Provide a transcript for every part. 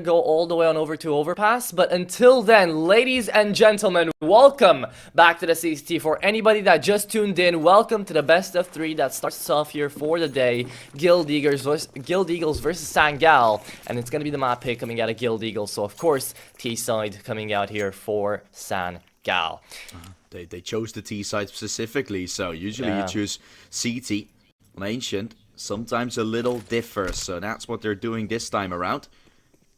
go all the way on over to Overpass. But until then, ladies and gentlemen, welcome back to the CCT. For anybody that just tuned in, welcome to the best of three that starts us off here for the day. Guild Eagles versus Senegal. And it's going to be the map pick coming out of Guild Eagles. So, of course, T-side coming out here for Senegal. They chose the T side specifically, so usually you choose CT on Ancient. Sometimes a little differs, so that's what they're doing this time around.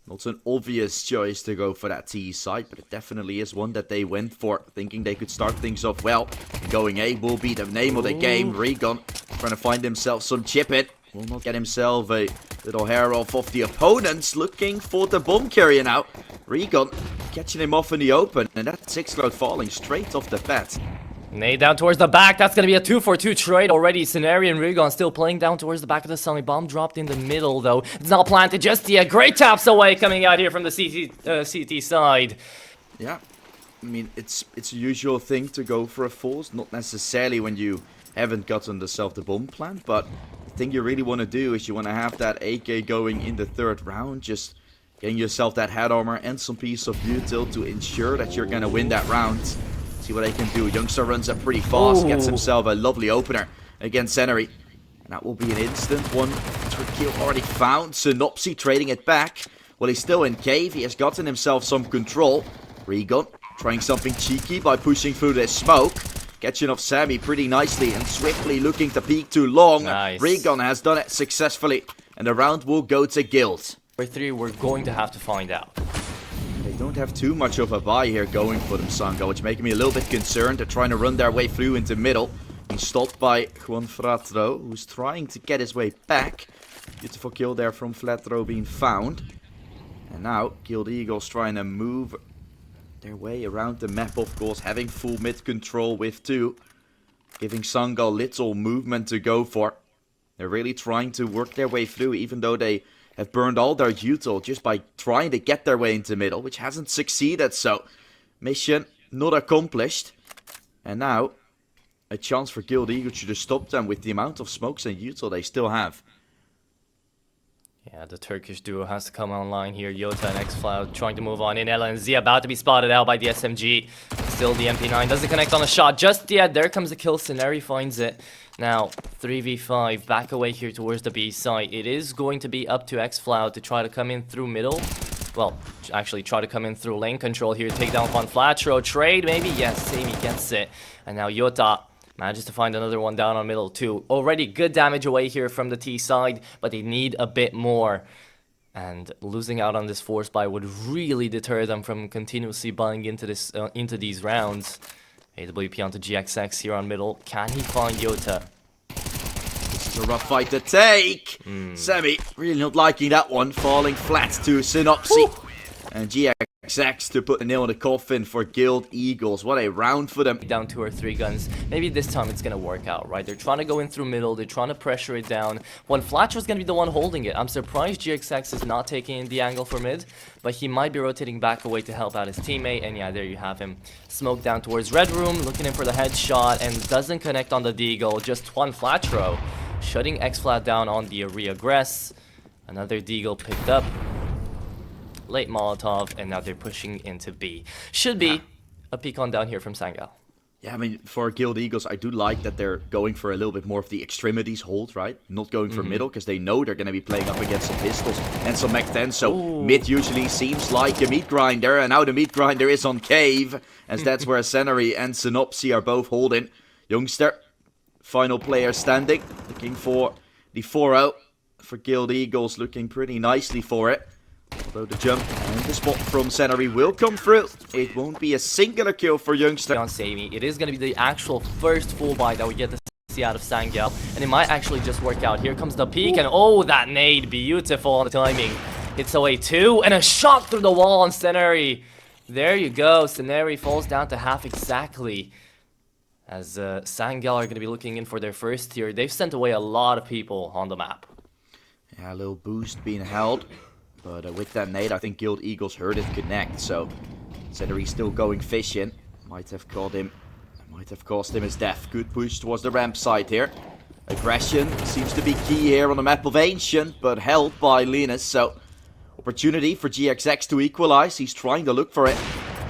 Not an obvious choice to go for that T side, but it definitely is one that they went for, thinking they could start things off well. Going A will be the name of the game. Regon trying to find himself some chip in. Will not get himself a little hair off of the opponents. Looking for the bomb carrier now. Regon catching him off in the open, and that 6-cloud falling straight off the bat. Nade down towards the back. That's going to be a 2-for-2 trade already. Scenario and Regon still playing down towards the back of the Sunny. Bomb dropped in the middle, though. It's not planted just yet. Great taps away coming out here from the CT side. Yeah, I mean, it's a usual thing to go for a force. Not necessarily when you haven't gotten the bomb plant, but the thing you really want to do is you want to have that AK going in the third round. Just getting yourself that head armor and some piece of util to ensure that you're going to win that round. See what they can do. Youngster runs up pretty fast, gets himself a lovely opener against Senegal. And that will be an instant one. Kill already found. Synopsy trading it back. Well, he's still in cave. He has gotten himself some control. Regon trying something cheeky by pushing through this smoke. Catching off Sammy pretty nicely and swiftly looking to peek too long. Nice. Regon has done it successfully. And the round will go to Guild. For 3, we're going to have to find out. They don't have too much of a buy here going for them, Sango, which making me a little bit concerned. They're trying to run their way through into middle. Being stopped by Juan Fratro, who's trying to get his way back. Beautiful kill there from Flatro being found. And now, Guild Eagles trying to move their way around the map, of course, having full mid control with 2. Giving Sango little movement to go for. They're really trying to work their way through, even though they have burned all their util just by trying to get their way into middle, which hasn't succeeded, so mission not accomplished. And now, a chance for Guild Eagles to just stop them with the amount of smokes and util they still have. Yeah, the Turkish duo has to come online here. Yota and X-Cloud trying to move on in. LNZ about to be spotted out by the SMG. Still the MP9 doesn't connect on a shot just yet. There comes the kill. Scenario finds it. Now, 3v5, back away here towards the B side. It is going to be up to X-Cloud to try to come in through middle. Well, actually try to come in through lane control here. Take down Von Flatro. Trade, maybe? Yes, Sammy gets it. And now Yota manages to find another one down on middle too. Already good damage away here from the T side, but they need a bit more. And losing out on this force buy would really deter them from continuously buying into these rounds. AWP onto GXX here on middle. Can he find Yota? This is a rough fight to take. Semi really not liking that one. Falling flat to Synopsy. And GXX to put the nail in the coffin for Guild Eagles. What a round for them. Down 2 or 3 guns. Maybe this time it's going to work out, right? They're trying to go in through middle. They're trying to pressure it down. When Flatcher's going to be the one holding it. I'm surprised GXX is not taking the angle for mid. But he might be rotating back away to help out his teammate. And yeah, there you have him. Smoke down towards Red Room. Looking in for the headshot. And doesn't connect on the Deagle. Just one Flatro. Shutting X-Flat down on the reaggress. Another Deagle picked up. Late Molotov, and now they're pushing into B. Should be a peek on down here from Senegal. Yeah, I mean, for Guild Eagles, I do like that they're going for a little bit more of the extremities hold, right? Not going for middle, because they know they're going to be playing up against some pistols and some Mac-10. So mid usually seems like a meat grinder, and now the meat grinder is on cave, as that's where Senary and Synopsy are both holding. Youngster, final player standing, looking for the 4-0 for Guild Eagles, looking pretty nicely for it. Although the jump and the spot from Senary will come through. It won't be a singular kill for Youngster. On Sammy, it is going to be the actual first full buy that we get to see out of Senegal. And it might actually just work out. Here comes the peek, and oh, that nade. Beautiful on the timing. Hits away 2, and a shot through the wall on Senary. There you go. Senary falls down to half exactly. As Senegal are going to be looking in for their first tier. They've sent away a lot of people on the map. Yeah, a little boost being held. But with that nade, I think Guild Eagles heard it connect. So, Senary still going fishing. Might have caught him. Might have cost him his death. Good push towards the ramp side here. Aggression seems to be key here on the map of Ancient, but held by Linus. So, Opportunity for GXX to equalize. He's trying to look for it.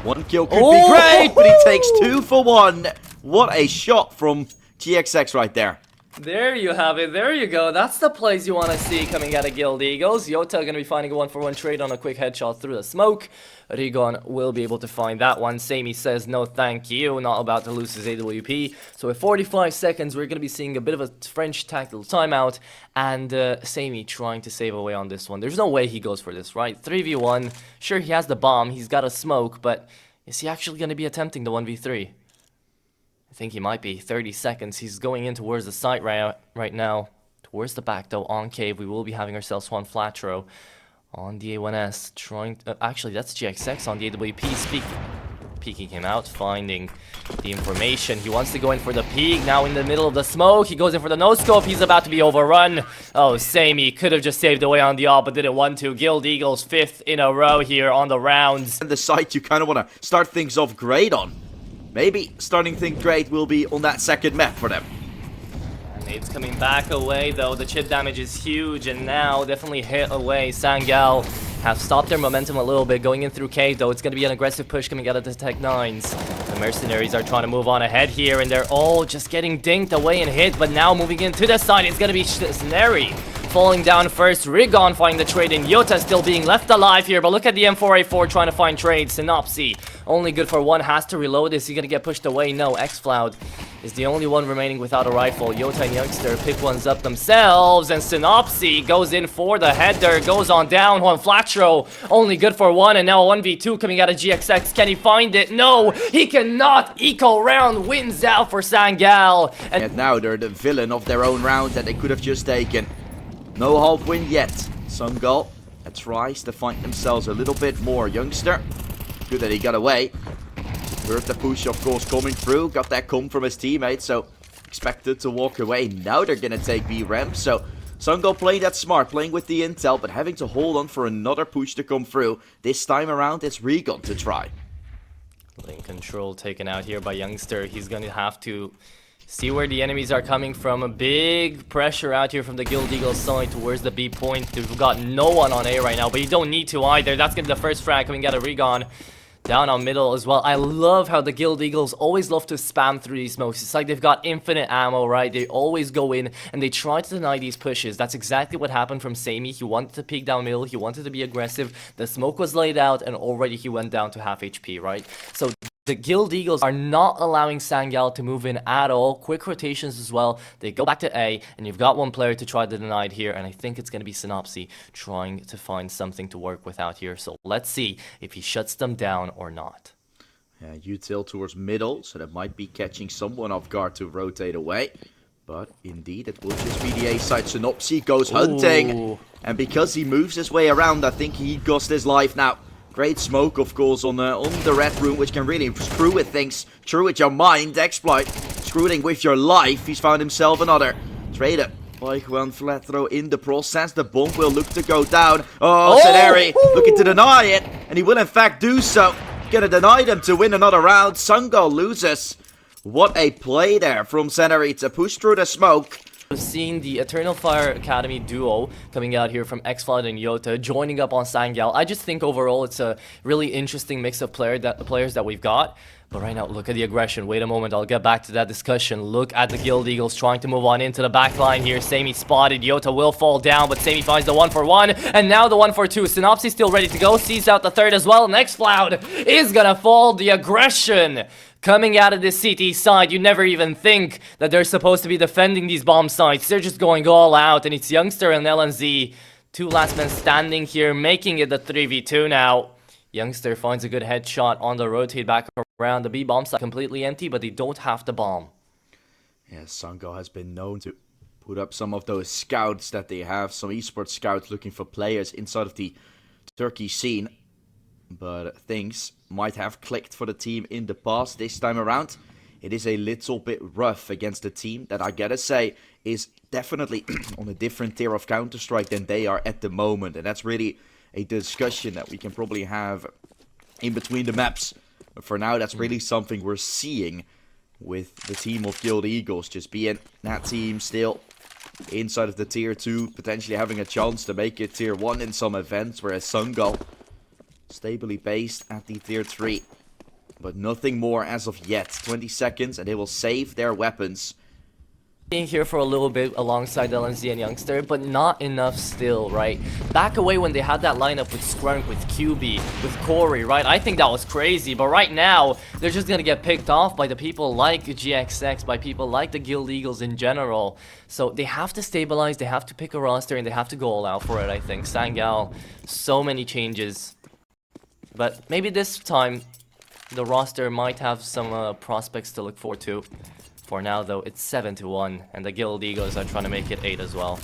One kill could be great, but he takes 2 for 1. What a shot from GXX right there. There you have it. There you go. That's the plays you want to see coming out of Guild Eagles. Yota going to be finding a 1-for-1 trade on a quick headshot through the smoke. Rigon will be able to find that one. Sammy says no thank you. Not about to lose his AWP. So with 45 seconds, we're going to be seeing a bit of a French tactical timeout. And Sammy trying to save away on this one. There's no way he goes for this, right? 3v1. Sure, he has the bomb. He's got a smoke. But is he actually going to be attempting the 1v3? I think he might be. 30 seconds. He's going in towards the site right now. Towards the back, though, on cave. We will be having ourselves one flat row on the A1S. Trying... actually, that's GXX on the AWP. Peeking him out, finding the information. He wants to go in for the peek. Now in the middle of the smoke. He goes in for the no-scope. He's about to be overrun. Oh, Sammy could have just saved away on the AWP, but didn't want to. Guild Eagles 5th in a row here on the rounds. And the site you kind of want to start things off great on. Maybe starting things great will be on that second map for them. And it's coming back away though. The chip damage is huge and now definitely hit away. Senegal have stopped their momentum a little bit going in through cave though. It's going to be an aggressive push coming out of the Tech 9s. The mercenaries are trying to move on ahead here and they're all just getting dinked away and hit. But now moving into the side, it's going to be Snary falling down first. Rigon finding the trade in. Yota still being left alive here. But look at the M4A4 trying to find trade. Synopsy only good for one. Has to reload. Is he going to get pushed away? No. Xfloud is the only one remaining without a rifle. Yota and Youngster pick ones up themselves. And Synopsy goes in for the header. Goes on down. One flat row. Only good for one. And now a 1v2 coming out of GXX. Can he find it? No. He cannot. Eco round wins out for Senegal. And now they're the villain of their own round that they could have just taken. No half win yet. Senegal tries to find themselves a little bit more. Youngster, good that he got away. Heard the push, of course, coming through. Got that come from his teammate, so expected to walk away. Now they're gonna take B ramp. So Senegal playing that smart, playing with the intel, but having to hold on for another push to come through. This time around, it's Rigon to try. Lane control taken out here by Youngster. He's gonna have to see where the enemies are coming from. A big pressure out here from the Guild Eagles side towards the B point. They've got no one on A right now, but you don't need to either. That's going to be the first frag coming out of Rigon. Down on middle as well. I love how the Guild Eagles always love to spam through these smokes. It's like they've got infinite ammo, right? They always go in and they try to deny these pushes. That's exactly what happened from Sammy. He wanted to peek down middle. He wanted to be aggressive. The smoke was laid out and already he went down to half HP, right? So the Guild Eagles are not allowing Senegal to move in at all. Quick rotations as well. They go back to A, and you've got one player to try to deny it here, and I think it's going to be Synopsy trying to find something to work with out here. So let's see if he shuts them down or not. Yeah, util towards middle, so that might be catching someone off guard to rotate away. But indeed, it will just be the A side. Synopsy goes hunting, Ooh. and because he moves his way around, I think he cost his life now. Great smoke, of course, on the red room, which can really screw with things. Screw with your mind, exploit. Screwing with your life. He's found himself another. Traded by Juan flat throw in the process. The bomb will look to go down. Oh, Seneri looking to deny it. And he will in fact do so. Gonna deny them to win another round. Senegal loses. What a play there from Seneri to push through the smoke. We've seen the Eternal Fire Academy duo coming out here from Xfloud and Yota joining up on Senegal. I just think overall it's a really interesting mix of players that we've got. But right now, look at the aggression. Wait a moment, I'll get back to that discussion. Look at the Guild Eagles trying to move on into the back line here. Sammy spotted. Yota will fall down, but Sammy finds the 1-for-1. And now the 1-for-2. Synopsy still ready to go. Sees out the third as well. Next Xfloud is gonna fall. The aggression coming out of this CT side. You never even think that they're supposed to be defending these bomb sites. They're just going all out. And it's Youngster and LNZ. Two last men standing here, making it the 3v2 now. Youngster finds a good headshot on the rotate back around. The B bomb site completely empty, but they don't have the bomb. Yeah, Senegal has been known to put up some of those scouts that they have. Some esports scouts looking for players inside of the Turkey scene. But things might have clicked for the team in the past. This time around, it is a little bit rough against a team that I gotta say is definitely on a different tier of Counter-Strike than they are at the moment. And that's really a discussion that we can probably have in between the maps. But for now, that's really something we're seeing with the team of Guild Eagles. Just being that team still inside of the tier 2, potentially having a chance to make it tier 1 in some events, whereas Senegal stably based at the tier 3. But nothing more as of yet. 20 seconds and they will save their weapons. Being here for a little bit alongside LNZ and Youngster, but not enough still, right? Back away when they had that lineup with Scrunk, with QB, with Corey, right? I think that was crazy, but right now, they're just gonna get picked off by the people like GXX, by people like the Guild Eagles in general. So they have to stabilize, they have to pick a roster, and they have to go all out for it, I think. Senegal, so many changes. But maybe this time, the roster might have some prospects to look forward to. For now, though, it's 7-1, and the Guild Eagles are trying to make it 8 as well.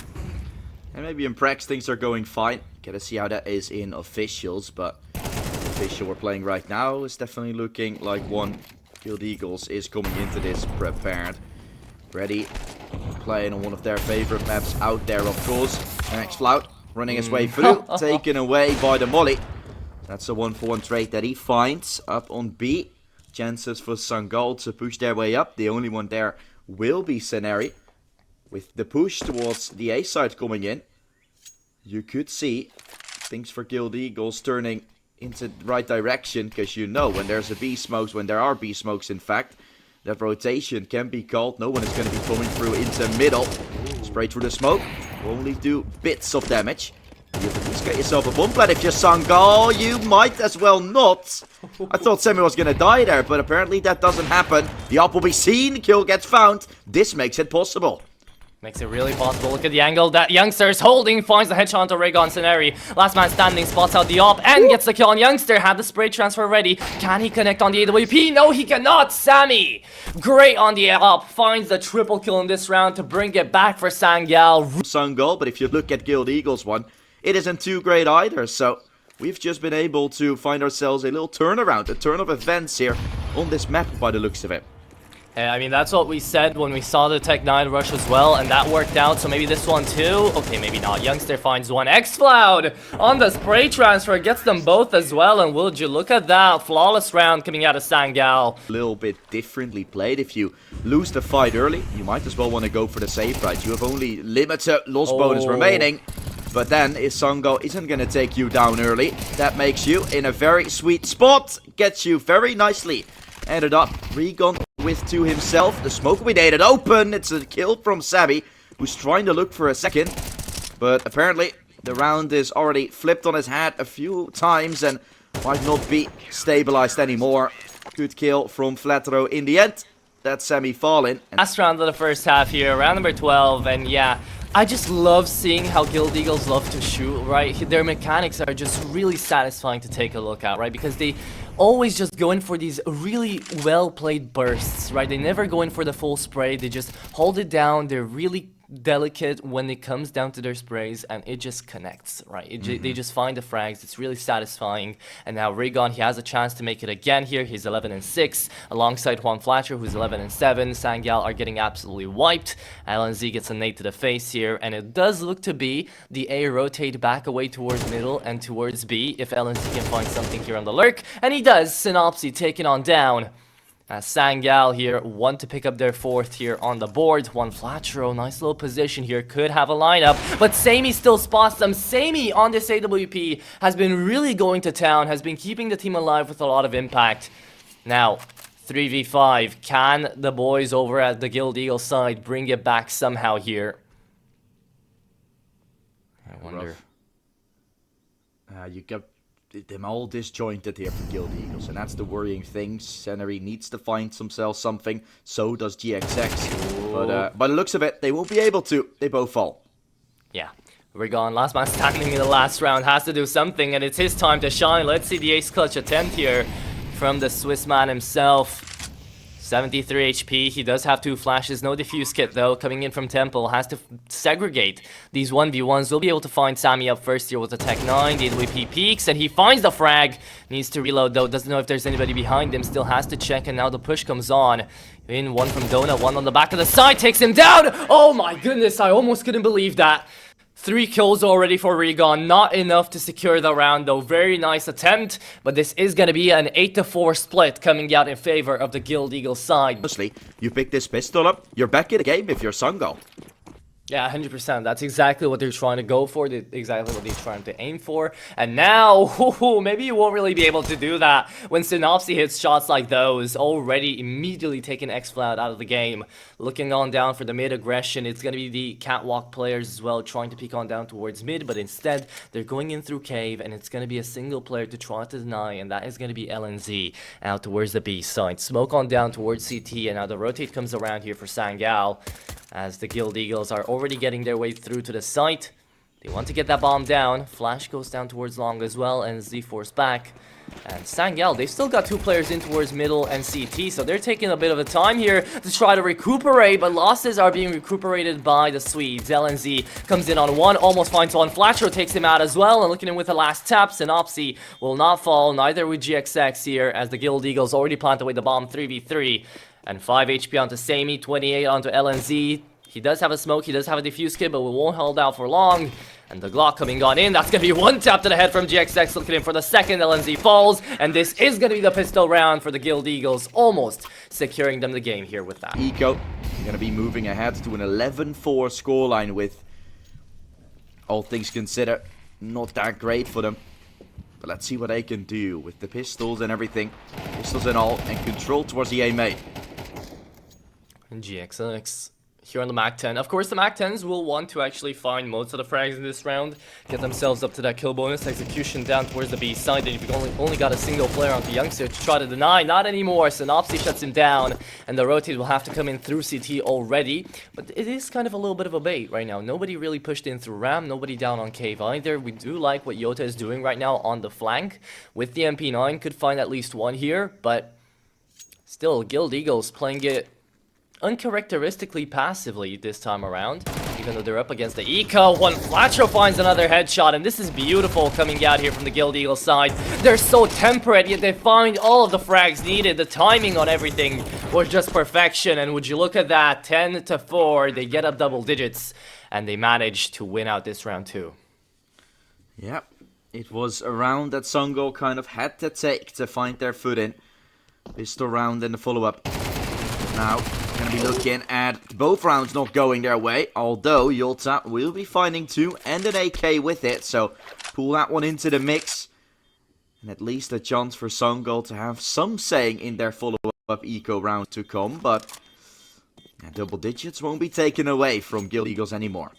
And maybe in Prex things are going fine. Gotta see how that is in officials, but the official we're playing right now is definitely looking like one. Guild Eagles is coming into this prepared. Ready, playing on one of their favorite maps out there, of course. Next Flout running his way through, taken away by the Molly. That's a 1-for-1 trade that he finds up on B. Chances for Senegal to push their way up. The only one there will be Seneri. With the push towards the A side coming in, you could see things for Guild Eagles turning into the right direction. Because you know when there's a B smokes, when there are B smokes in fact, that rotation can be called. No one is going to be coming through into middle. Spray through the smoke. Will only do bits of damage. You can just get yourself a bomb plant if you're Senegal. You might as well not. I thought Semi was going to die there, but apparently that doesn't happen. The op will be seen. Kill gets found. This makes it possible. Makes it really possible. Look at the angle that Youngster is holding. Finds the headshot onto Raygon Seneri. Last man standing, spots out the op and gets the kill on Youngster. Had the spray transfer ready. Can he connect on the AWP? No, he cannot. Sammy, great on the op. Finds the triple kill in this round to bring it back for Senegal. Senegal, but if you look at Guild Eagles one, it isn't too great either. So we've just been able to find ourselves a little turnaround, a turn of events here on this map by the looks of it. I mean, that's what we said when we saw the Tech 9 rush as well, and that worked out, so maybe this one too? Okay, maybe not. Youngster finds one. X-Cloud on the spray transfer, gets them both as well, and would you look at that? Flawless round coming out of Senegal. A little bit differently played. If you lose the fight early, you might as well want to go for the save, right? You have only limited loss bonus remaining. But then, if Senegal isn't going to take you down early, that makes you in a very sweet spot. Gets you very nicely. Ended up Regon with to himself. The smoke we dated open. It's a kill from Sabi, who's trying to look for a second. But apparently, the round is already flipped on his head a few times and might not be stabilized anymore. Good kill from Flatro in the end. That's Sammy falling. Last round of the first half here, round number 12, and yeah, I just love seeing how Guild Eagles love to shoot, right? Their mechanics are just really satisfying to take a look at, right? Because they always just go in for these really well-played bursts, right? They never go in for the full spray. They just hold it down. They're really delicate when it comes down to their sprays, and it just connects, right? They just find the frags. It's really satisfying. And now Raygon, he has a chance to make it again here. He's 11-6 alongside Juan Flatcher, who's 11-7. Senegal are getting absolutely wiped. LNZ gets a nade to the face here, and it does look to be the A rotate back away towards middle and towards B if LNZ can find something here on the lurk, and he does. Synopsy taken on down. Senegal here want to pick up their fourth here on the board. One Flatro, nice little position here, could have a lineup, but Sammy still spots them. Sammy on this AWP has been really going to town, has been keeping the team alive with a lot of impact. Now, 3v5, can the boys over at the Guild Eagle side bring it back somehow here? I wonder. You get them all disjointed here for Guild Eagles, and that's the worrying thing. Seneri needs to find themselves something, so does GXX. But by the looks of it, they won't be able to. They both fall. Yeah, we're gone. Last man standing in the last round has to do something, and it's his time to shine. Let's see the ace clutch attempt here from the Swiss man himself. 73 HP, he does have 2 flashes, no defuse kit though, coming in from Temple, has to segregate these 1v1s, will be able to find Sammy up first here with the Tech 9, the AWP peaks, and he finds the frag, needs to reload though, doesn't know if there's anybody behind him, still has to check, and now the push comes on. In, one from Donut, one on the back of the side, takes him down! Oh my goodness, I almost couldn't believe that. 3 kills already for Raygon, not enough to secure the round though. Very nice attempt, but this is going to be an 8-4 split coming out in favor of the Guild Eagle side. Honestly, you pick this pistol up, you're back in the game if you're Senegal. Yeah, 100%. That's exactly what they're trying to go for. Exactly what they're trying to aim for. And now, maybe you won't really be able to do that when Synopsy hits shots like those. Already immediately taking xFloud out of the game. Looking on down for the mid aggression. It's going to be the catwalk players as well, trying to peek on down towards mid. But instead, they're going in through cave. And it's going to be a single player to try to deny. And that is going to be LNZ out towards the B side. Smoke on down towards CT. And now the rotate comes around here for Senegal, as the Guild Eagles are already getting their way through to the site. They want to get that bomb down. Flash goes down towards long as well, and Z-Force back. And Senegal, they've still got 2 players in towards middle and CT, so they're taking a bit of a time here to try to recuperate, but losses are being recuperated by the Swedes. LNZ comes in on 1, almost finds one. Flasher takes him out as well, and looking in with the last tap, Synopsy will not fall, neither with GXX here, as the Guild Eagles already plant away the bomb 3v3. And 5 HP onto Samey, 28 onto LNZ. He does have a smoke, he does have a defuse kit, but we won't hold out for long. And the Glock coming on in, that's going to be 1 tap to the head from GXX, looking in for the second. LNZ falls, and this is going to be the pistol round for the Guild Eagles, almost securing them the game here with that. Eco going to be moving ahead to an 11-4 scoreline with, all things considered, not that great for them. But let's see what they can do with the pistols and everything. Pistols and all, and control towards the A main. And GXX here on the MAC-10. Of course, the MAC-10s will want to actually find most of the frags in this round, get themselves up to that kill bonus. Execution down towards the B side, and if you've only got a single player onto Youngster to try to deny, not anymore. Synopsy shuts him down, and the rotate will have to come in through CT already. But it is kind of a little bit of a bait right now. Nobody really pushed in through Ram, nobody down on Cave either. We do like what Yota is doing right now on the flank. With the MP9, could find at least one here, but still, Guild Eagles playing it uncharacteristically passively this time around, even though they're up against the Eco. One Flatro finds another headshot, and this is beautiful coming out here from the Guild Eagles side. They're so temperate, yet they find all of the frags needed. The timing on everything was just perfection, and would you look at that, 10-4, they get up double digits, and they manage to win out this round too. Yep, it was a round that Senegal kind of had to take to find their footing. Pistol round in the follow-up. Now, going to be looking at both rounds not going their way, although Yota will be finding 2 and an AK with it, so pull that one into the mix. And at least a chance for Senegal to have some saying in their follow-up eco round to come, but double digits won't be taken away from Guild Eagles anymore.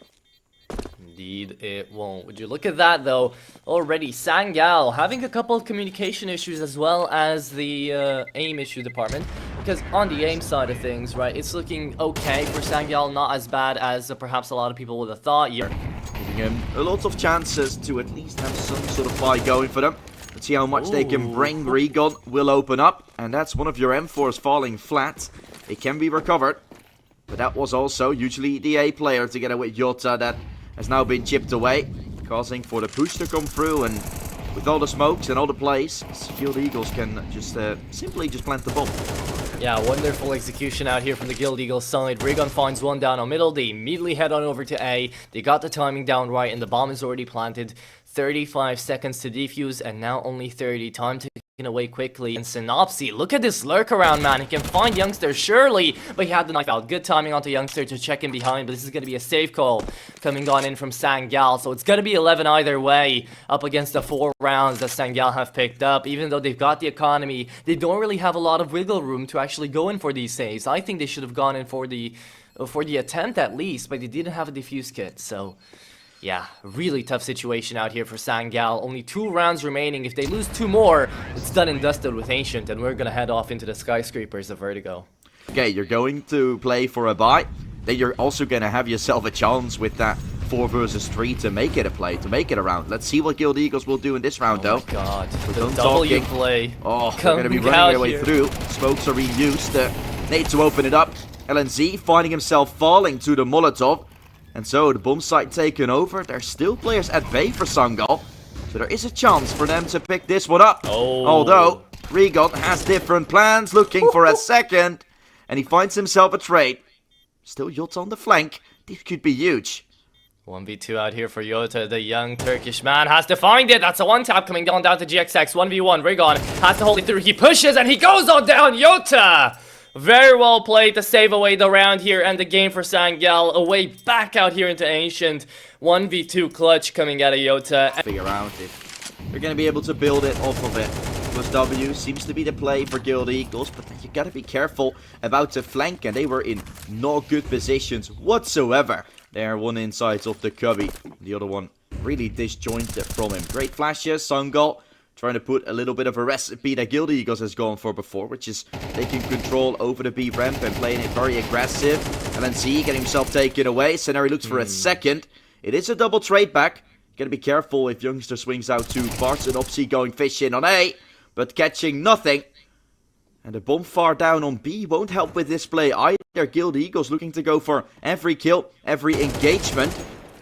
Indeed, it won't. Would you look at that, though? Already, Senegal having a couple of communication issues as well as the aim issue department. Because on the aim side of things, right, it's looking okay for Senegal, not as bad as perhaps a lot of people would have thought. Giving him a lot of chances to at least have some sort of fight going for them. Let's see how much they can bring. Regon will open up, and that's one of your M4s falling flat. It can be recovered, but that was also usually the A player together with Yota that has now been chipped away, causing for the push to come through. And with all the smokes and all the plays, Guild Eagles can just simply just plant the bomb. Yeah, wonderful execution out here from the Guild Eagles side. Regon finds one down on middle. They immediately head on over to A. They got the timing down right, and the bomb is already planted. 35 seconds to defuse, and now only 30. Time to get away quickly. And Synopsy, look at this lurk around, man. He can find Youngster, surely, but he had the knife out. Good timing onto Youngster to check in behind, but this is going to be a safe call coming on in from Senegal. So it's going to be 11 either way, up against the 4 rounds that Senegal have picked up. Even though they've got the economy, they don't really have a lot of wiggle room to actually go in for these saves. I think they should have gone in for the attempt at least, but they didn't have a defuse kit, so yeah, really tough situation out here for Senegal. Only 2 rounds remaining. If they lose 2 more, it's done and dusted with Ancient, and we're gonna head off into the skyscrapers of Vertigo. Okay, you're going to play for a bye. Then you're also gonna have yourself a chance with that 4 versus 3 to make it a play, to make it a round. Let's see what Guild Eagles will do in this round, though. Oh my god, the W play. Oh, they're gonna be running their way through. Smokes are reused. Need to open it up. LNZ finding himself falling to the Molotov. And so, the bomb site taken over. There's still players at bay for Senegal. So there is a chance for them to pick this one up. Oh. Although, Regon has different plans, looking for a second. And he finds himself a trade. Still Yota on the flank. This could be huge. 1v2 out here for Yota. The young Turkish man has to find it. That's a 1-tap coming down to GXX. 1v1. Regon has to hold it through. He pushes and he goes on down. Yota Very well played to save away the round here and the game for Senegal. Away back out here into Ancient. 1v2 clutch coming out of Yota. Figure out if they're going to be able to build it off of it. Plus W seems to be the play for Guild Eagles, but you got to be careful about the flank, and they were in not good positions whatsoever. There, one inside of the cubby, the other one really disjointed from him. Great flashes, Senegal trying to put a little bit of a recipe that Guild Eagles has gone for before, which is taking control over the B ramp and playing it very aggressive. LNC getting himself taken away. Scenario looks for a second. It is a double trade back. Gotta be careful if Youngster swings out too far. Synopsy going fishing on A, but catching nothing. And the bomb far down on B won't help with this play either. Guild Eagles looking to go for every kill, every engagement,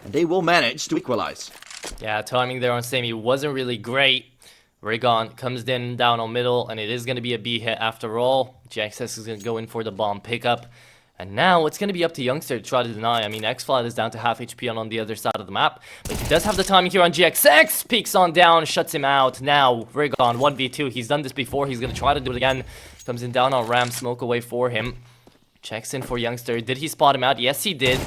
and they will manage to equalize. Yeah, timing there on Sammy wasn't really great. Rigon comes in down on middle, and it is going to be a B hit after all. GXS is going to go in for the bomb pickup. And now it's going to be up to Youngster to try to deny. I mean, X-Flat is down to half HP on the other side of the map. But he does have the timing here on GXX. Peeks on down, shuts him out. Now, Rigon, 1v2. He's done this before. He's going to try to do it again. Comes in down on Ram, smoke away for him. Checks in for Youngster. Did he spot him out? Yes, he did.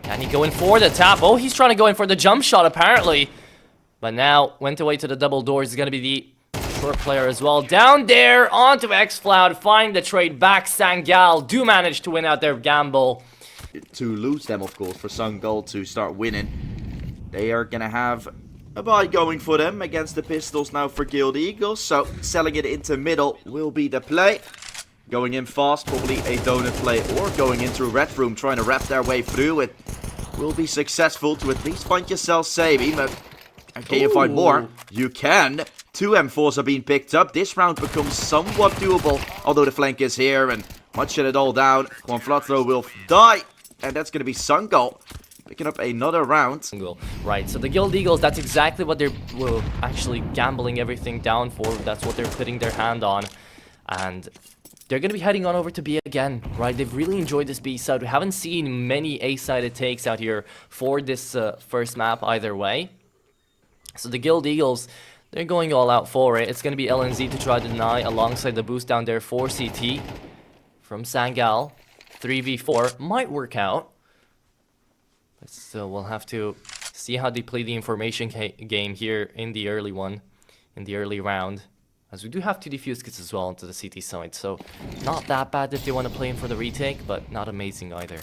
Can he go in for the tap? Oh, he's trying to go in for the jump shot, apparently. But now, went away to the double doors. He's going to be the short player as well. Down there, onto X-Cloud. Find the trade back. Senegal do manage to win out their gamble. To lose them, of course, for Senegal to start winning. They are going to have a buy going for them against the Pistols now for Guild Eagles. So, selling it into middle will be the play. Going in fast, probably a donut play, or going into a red room, trying to wrap their way through it. Will be successful to at least find yourself saving, but can you find more? You can. 2 M4s are being picked up. This round becomes somewhat doable, although the flank is here and might shut it all down. Juan Flatro will die, and that's going to be Senegal picking up another round. Right, so the Guild Eagles, that's exactly what they're actually gambling everything down for. That's what they're putting their hand on, and they're going to be heading on over to B again, right? They've really enjoyed this B side. We haven't seen many A-sided takes out here for this first map either way. So the Guild Eagles, they're going all out for it. It's going to be LNZ to try to deny alongside the boost down there for CT from Senegal. 3v4 might work out. But still, we'll have to see how they play the information game here in the early round. As we do have 2 defuse kits as well onto the CT side, so not that bad if they want to play in for the retake, but not amazing either.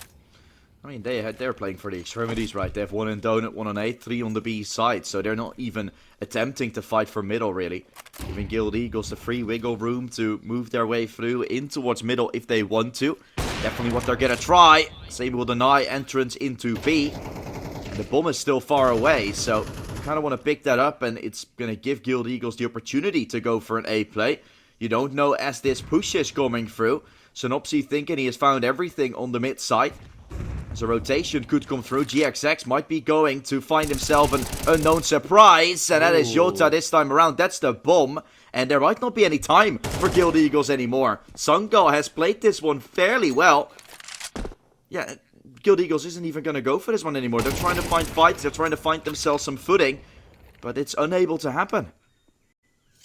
I mean, they're playing for the extremities, right? They have 1 in donut, 1 on A, 3 on the B side, so they're not even attempting to fight for middle, really. Giving Guild Eagles the free wiggle room to move their way through in towards middle if they want to. Definitely what they're gonna try. Same will deny entrance into B. And the bomb is still far away, so kind of want to pick that up, and it's going to give Guild Eagles the opportunity to go for an A play. You don't know as this push is coming through. Synopsy thinking he has found everything on the mid side. As a rotation could come through, GXX might be going to find himself an unknown surprise, and that is Yota this time around. That's the bomb, and there might not be any time for Guild Eagles anymore. Senegal has played this one fairly well. Yeah, Guild Eagles isn't even going to go for this one anymore. They're trying to find fights. They're trying to find themselves some footing. But it's unable to happen.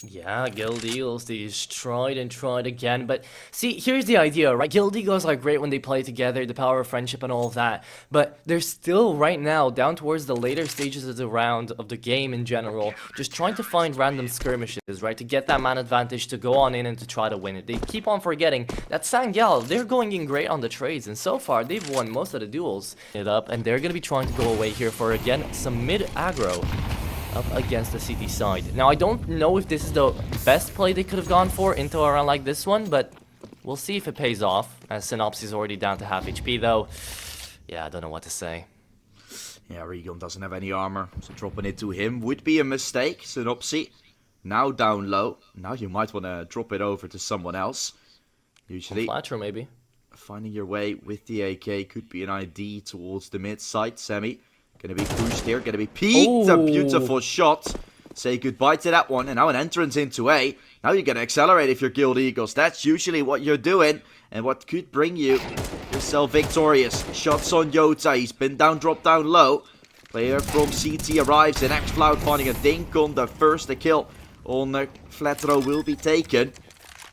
Yeah, Guild Eagles, they just tried and tried again. But see, here's the idea, right? Guild Eagles are great when they play together, the power of friendship and all of that. But they're still, right now, down towards the later stages of the round, of the game in general, just trying to find random skirmishes, right? To get that man advantage, to go on in and to try to win it. They keep on forgetting that Senegal, they're going in great on the trades. And so far, they've won most of the duels. And they're going to be trying to go away here for, again, some mid-aggro up against the CT side. Now, I don't know if this is the best play they could have gone for into a round like this one, but we'll see if it pays off, as Synopsy is already down to half HP, though. Yeah, I don't know what to say. Yeah, Regan doesn't have any armor, so dropping it to him would be a mistake. Synopsy now down low. Now you might want to drop it over to someone else. Usually, Flatcher, maybe. Finding your way with the AK could be an ID towards the mid side. Semi gonna be pushed here, gonna be peeked. Ooh. A beautiful shot. Say goodbye to that one, and now an entrance into A. Now you're gonna accelerate if you're Guild Eagles. That's usually what you're doing, and what could bring you yourself victorious. Shots on Yota, he's been down, dropped down low. Player from CT arrives, and X-Cloud finding a dink on the first. The kill on Flatro will be taken.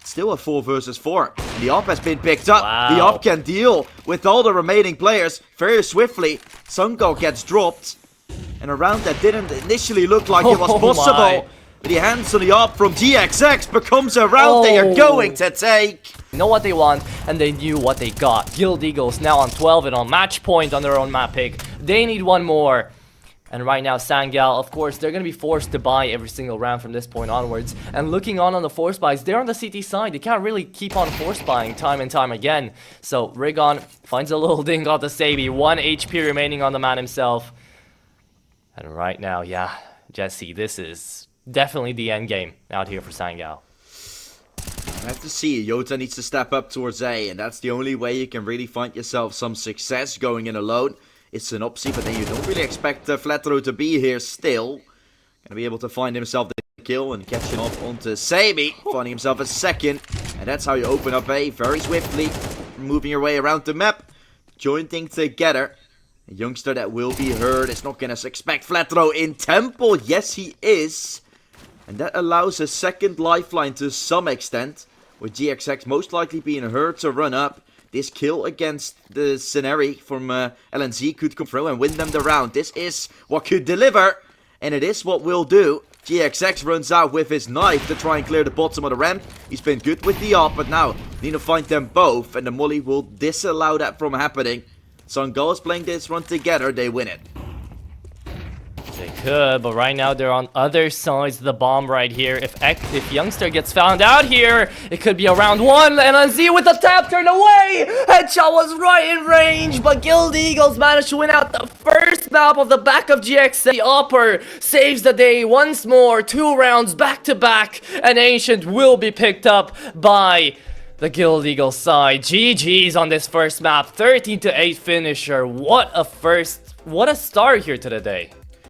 Still a 4 versus 4. The op has been picked up. Wow. The op can deal with all the remaining players very swiftly. CsgoCats gets dropped. And a round that didn't initially look like it was possible. My. With the hands on the op from GXX becomes a round they are going to take. Know what they want, and they knew what they got. Guild Eagles now on 12 and on match point on their own map pick. They need one more. And right now, Senegal, of course, they're going to be forced to buy every single round from this point onwards. And looking on the force buys, they're on the CT side. They can't really keep on force buying time and time again. So Rigon finds a little ding on the Sabi. 1 HP remaining on the man himself. And right now, yeah, Jesse, this is definitely the end game out here for Senegal. I have to see. Yota needs to step up towards A, and that's the only way you can really find yourself some success going in alone. It's an opsy, but then you don't really expect Flatro to be here still. Gonna be able to find himself the kill and catching up onto Sabi, finding himself a second. And that's how you open up A very swiftly, moving your way around the map, joining together. A youngster that will be heard is not gonna expect Flatro in temple. Yes, he is. And that allows a second lifeline to some extent, with GXX most likely being heard to run up. This kill against the Scenery from LNZ could come through and win them the round. This is what could deliver, and it is what will do. GXX runs out with his knife to try and clear the bottom of the ramp. He's been good with the op, but now need to find them both, and the molly will disallow that from happening. Senegal is playing this run together, they win it. They could, but right now they're on other sides of the bomb right here. If Youngster gets found out here, it could be a round 1. LNZ with the tap turned away. Headshot was right in range, but Guild Eagles managed to win out the first map of the back of GX. The upper saves the day once more. 2 rounds back to back, and Ancient will be picked up by the Guild Eagles side. GG's on this first map. 13-8 finisher. What a start here to the day.